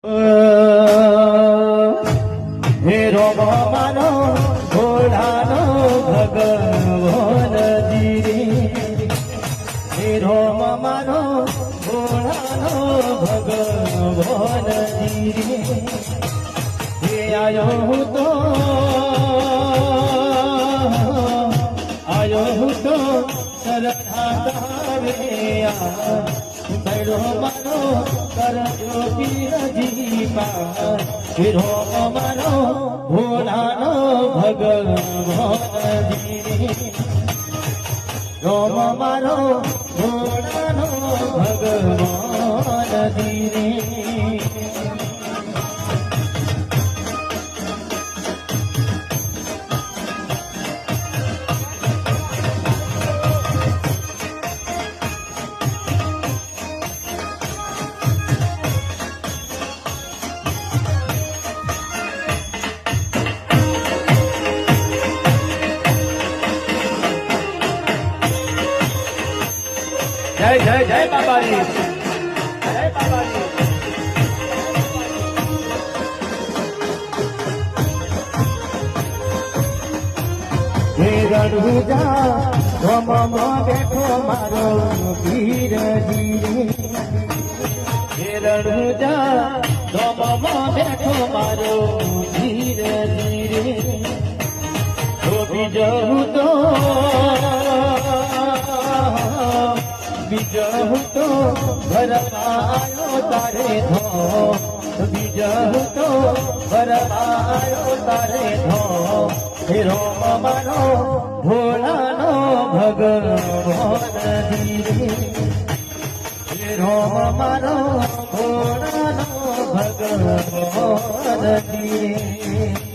હે રોમ માનો ભોળાનો ભગવાન જીરે, હે રોમ માનો ભોળાનો ભગવાન જીરે, હે આયો હું તો સરખાવે ભૈરો માનો કરજો પીરજી પાર, હીરો માનો ભોળાનો ભગવાન જીરે, રોમ મારો ભોળાનો ભગવાન જીરે. જય જય જય બાબાજી, જય બાબાજી. હે રણુજા ધમમાં બેઠો મારો પીરજી, હે રણુજા ધમમાં બેઠો મારો પીરજી રે, બીજું તો બીજું તો ભરપાયો તારે ધો, બીજું તો ભરપાયો તારે ધો, હે રોમ મારો ભોળાનો ભગવાન જીરે, હે રોમ મારો ભોળાનો ભગવાન જીરે.